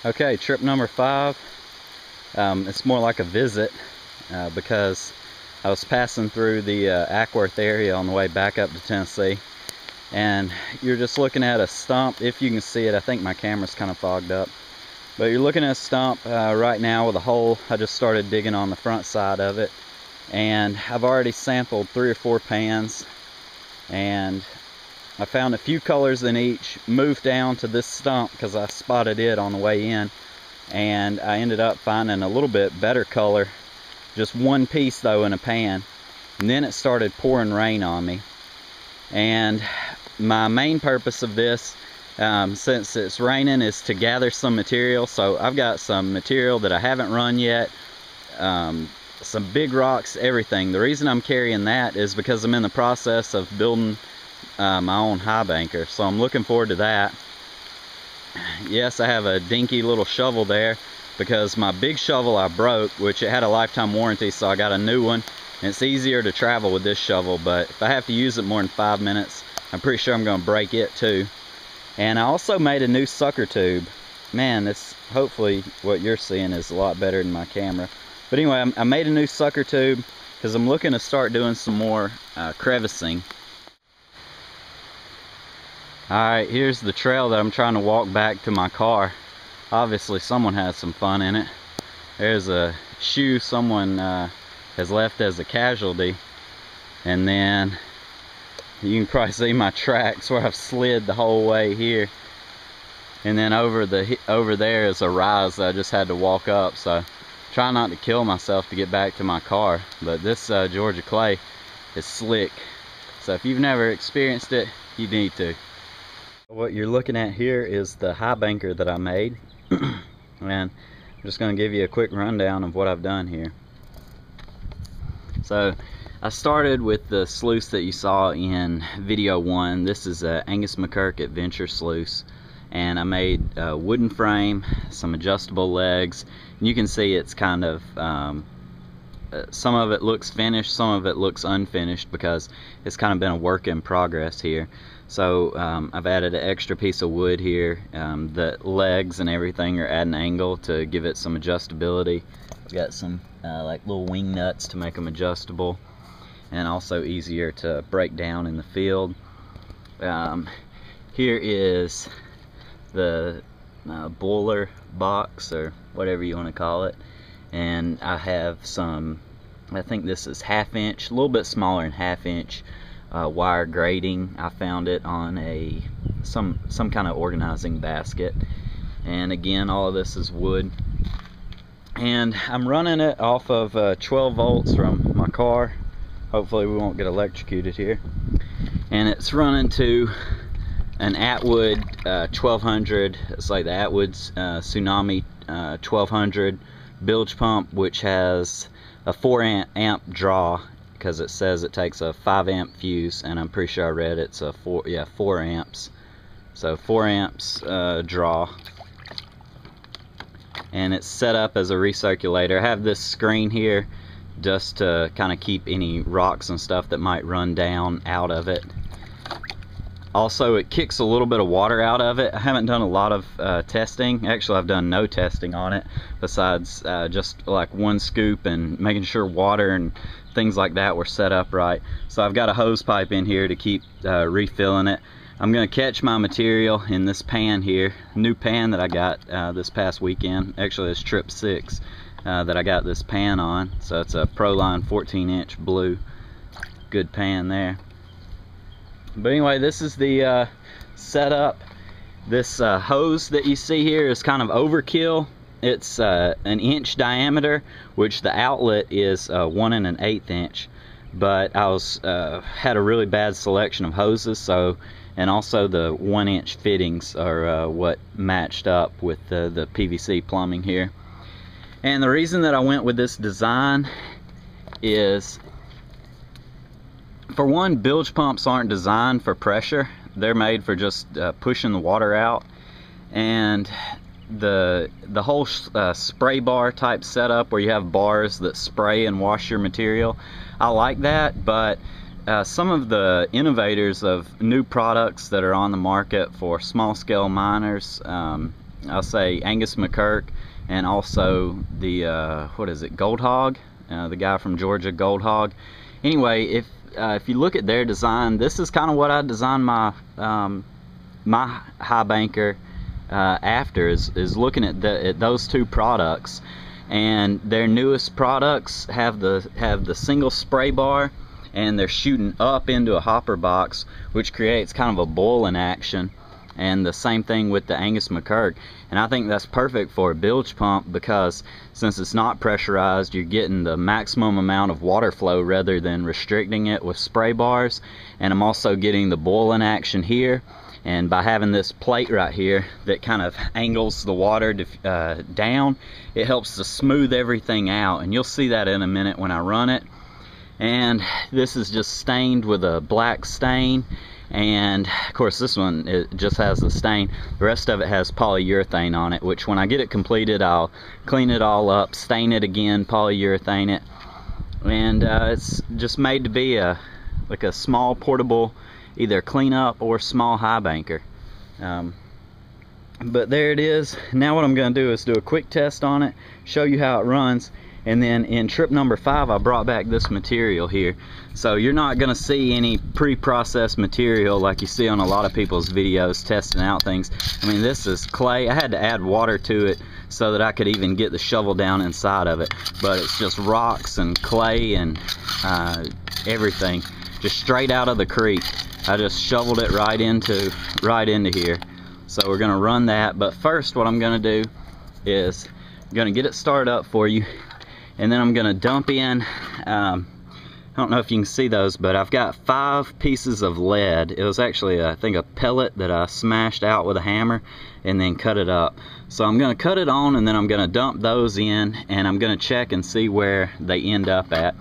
Okay, trip number 5. It's more like a visit because I was passing through the Ackworth area on the way back up to Tennessee, and you're just looking at a stump. If you can see it, I think my camera's kind of fogged up, but you're looking at a stump right now with a hole. I just started digging on the front side of it, and I've already sampled 3 or 4 pans, and I found a few colors in each. Moved down to this stump because I spotted it on the way in, and I ended up finding a little bit better color, just one piece though in a pan. And then it started pouring rain on me, and my main purpose of this, since it's raining, is to gather some material. So I've got some material that I haven't run yet, some big rocks, everything. The reason I'm carrying that is because I'm in the process of building my own highbanker, so I'm looking forward to that. Yes, I have a dinky little shovel there because my big shovel I broke, which it had a lifetime warranty, so I got a new one, and it's easier to travel with this shovel. But if I have to use it more than 5 minutes, I'm pretty sure I'm going to break it too. And I also made a new sucker tube. Man, this, hopefully what you're seeing is a lot better than my camera. But anyway, I made a new sucker tube because I'm looking to start doing some more crevicing. Alright, here's the trail that I'm trying to walk back to my car. Obviously someone had some fun in it. There's a shoe someone has left as a casualty, and then you can probably see my tracks where I've slid the whole way here, and then over there is a rise that I just had to walk up. So try not to kill myself to get back to my car. But this Georgia clay is slick, so if you've never experienced it, you need to. What you're looking at here is the highbanker that I made, and I'm just going to give you a quick rundown of what I've done here. So I started with the sluice that you saw in video 1. This is a Angus McKirk Adventure sluice, and I made a wooden frame, some adjustable legs, and you can see it's kind of some of it looks finished, some of it looks unfinished because it's kind of been a work in progress here. So I've added an extra piece of wood here. The legs and everything are at an angle to give it some adjustability. I've got some like little wing nuts to make them adjustable, and also easier to break down in the field. Here is the boiler box, or whatever you want to call it, and I have some, I think this is 1/2 inch, a little bit smaller than 1/2 inch wire grating. I found it on some kind of organizing basket, and again, all of this is wood, and I'm running it off of 12 volts from my car. Hopefully we won't get electrocuted here. And it's running to an Atwood 1200. It's like the Atwood's Tsunami 1200 bilge pump, which has a 4 amp draw, because it says it takes a 5 amp fuse, and I'm pretty sure I read it's a 4 amps. So 4 amps draw, and it's set up as a recirculator. I have this screen here just to kind of keep any rocks and stuff that might run down out of it. Also, it kicks a little bit of water out of it. I haven't done a lot of testing. Actually, I've done no testing on it besides just like 1 scoop and making sure water and things like that were set up right. So I've got a hose pipe in here to keep refilling it. I'm going to catch my material in this pan here, new pan that I got this past weekend. Actually, it's trip 6 that I got this pan on. So it's a Proline 14-inch blue, good pan there. But anyway, this is the setup. This hose that you see here is kind of overkill. It's an inch diameter, which the outlet is 1 1/8 inch. But I had a really bad selection of hoses, so, and also the 1 inch fittings are what matched up with the PVC plumbing here. And the reason that I went with this design is, for one, bilge pumps aren't designed for pressure. They're made for just pushing the water out. And the whole spray bar type setup, where you have bars that spray and wash your material, I like that. But some of the innovators of new products that are on the market for small scale miners, I'll say Angus McKirk, and also the what is it, Gold Hog, the guy from Georgia, Gold Hog. Anyway, if you look at their design, this is kind of what I designed my my highbanker after, is looking at those two products. And their newest products have the single spray bar, and they're shooting up into a hopper box, which creates kind of a boiling action. And the same thing with the Angus McKirk. And I think that's perfect for a bilge pump, because since it's not pressurized, you're getting the maximum amount of water flow rather than restricting it with spray bars. And I'm also getting the boiling action here. And by having this plate right here that kind of angles the water down, it helps to smooth everything out. And you'll see that in a minute when I run it. And this is just stained with a black stain. And of course this one, it just has the stain. The rest of it has polyurethane on it, which when I get it completed, I'll clean it all up, stain it again, polyurethane it. And it's just made to be like a small portable either cleanup or small highbanker. But there it is. Now what I'm going to do is do a quick test on it, show you how it runs, and then in trip number 5 I brought back this material here. So you're not going to see any pre-processed material like you see on a lot of people's videos testing out things. I mean, this is clay. I had to add water to it so that I could even get the shovel down inside of it, but it's just rocks and clay and everything just straight out of the creek. I just shoveled it right into here. So we're gonna run that, but first what I'm gonna do is I'm gonna get it started up for you, and then I'm gonna dump in I don't know if you can see those, but I've got 5 pieces of lead. It was actually I think a pellet that I smashed out with a hammer and then cut it up. So I'm gonna cut it on, and then I'm gonna dump those in, and I'm gonna check and see where they end up at.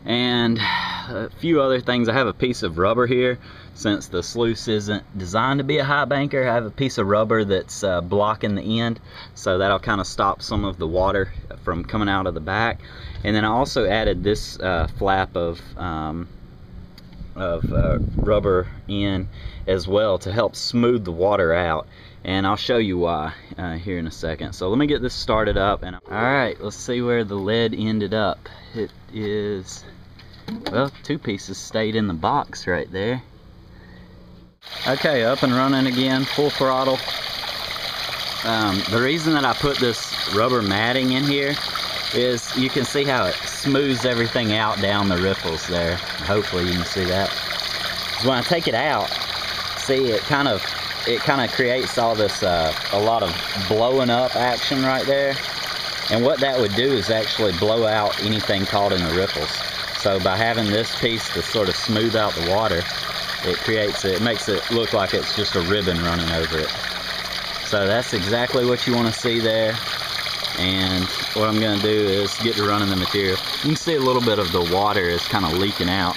And a few other things. I have a piece of rubber here. Since the sluice isn't designed to be a high-banker, I have a piece of rubber that's blocking the end, so that'll kind of stop some of the water from coming out of the back. And then I also added this flap of rubber in as well to help smooth the water out. And I'll show you why here in a second. So let me get this started up. And alright, let's see where the lead ended up. It is, well, 2 pieces stayed in the box right there. Okay, up and running again, full throttle. The reason that I put this rubber matting in here is you can see how it smooths everything out down the riffles there. Hopefully you can see that. When I take it out, see, it kind of creates all this a lot of blowing up action right there. And what that would do is actually blow out anything caught in the riffles. So by having this piece to sort of smooth out the water, it makes it look like it's just a ribbon running over it. So that's exactly what you want to see there. And what I'm going to do is get to running the material. You can see a little bit of the water is kind of leaking out.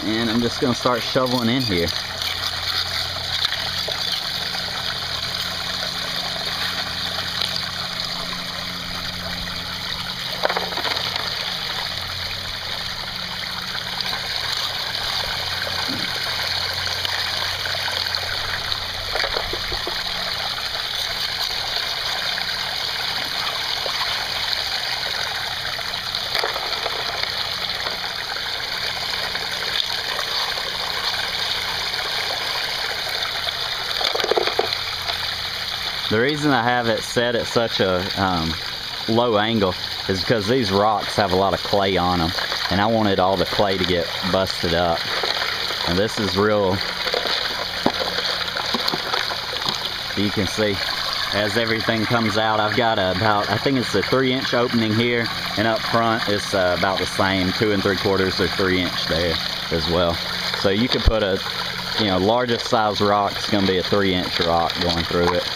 And I'm just going to start shoveling in here. The reason I have it set at such a low angle is because these rocks have a lot of clay on them, and I wanted all the clay to get busted up. And this is real, you can see as everything comes out. I've got about, I think it's a 3-inch opening here, and up front it's about the same, 2 3/4 or 3-inch there as well. So you could put a, largest size rock is going to be a 3-inch rock going through it.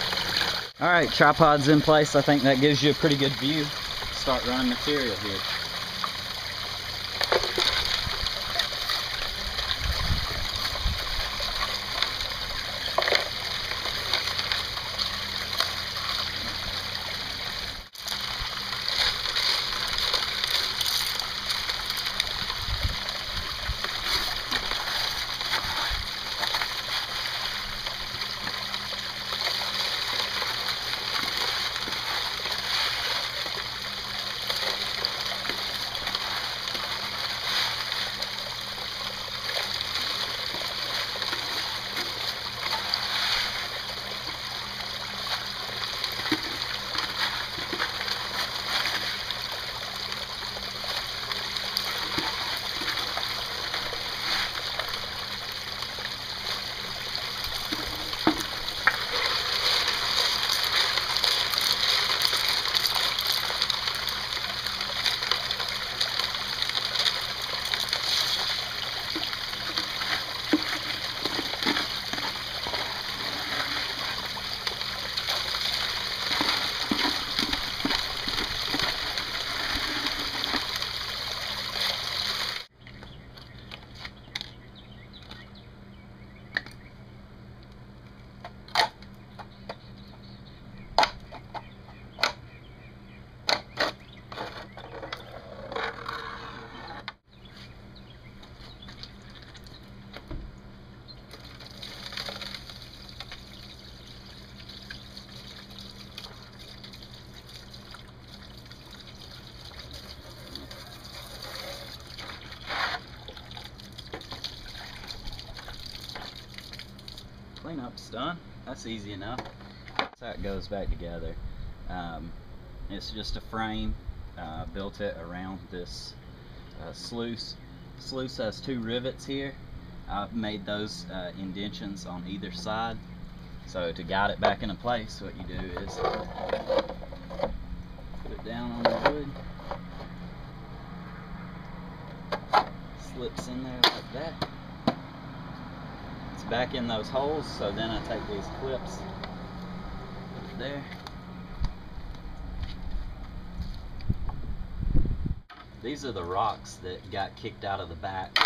Alright, tripod's in place. I think that gives you a pretty good view. Start running material here. up's done. That's easy enough. That's how it goes back together. It's just a frame. Built it around this sluice. Sluice has 2 rivets here. I've made those indentions on either side. So to guide it back into place, what you do is put it down on the wood. Slips in there like that. It's back in those holes, so then I take these clips, put it there. These are the rocks that got kicked out of the back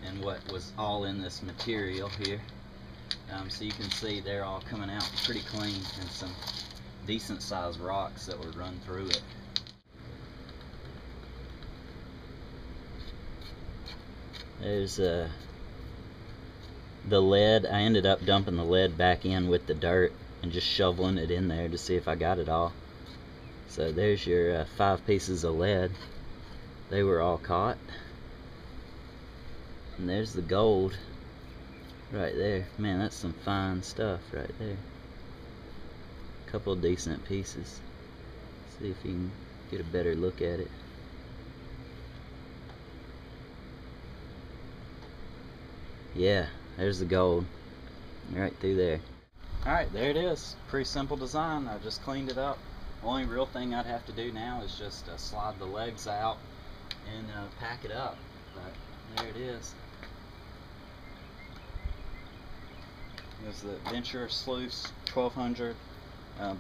and what was all in this material here. So you can see they're all coming out pretty clean, and some decent sized rocks that were run through it. There's the lead. I ended up dumping the lead back in with the dirt and just shoveling it in there to see if I got it all. So there's your 5 pieces of lead. They were all caught. And there's the gold right there. Man, that's some fine stuff right there. A couple decent pieces. See if you can get a better look at it. Yeah, there's the gold right through there. Alright, there it is. Pretty simple design. I just cleaned it up. Only real thing I'd have to do now is just slide the legs out and pack it up. But there it is. There's the Venture sluice, 1200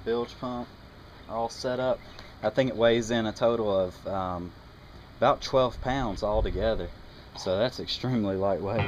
bilge pump, all set up. I think it weighs in a total of about 12 pounds altogether. So that's extremely lightweight.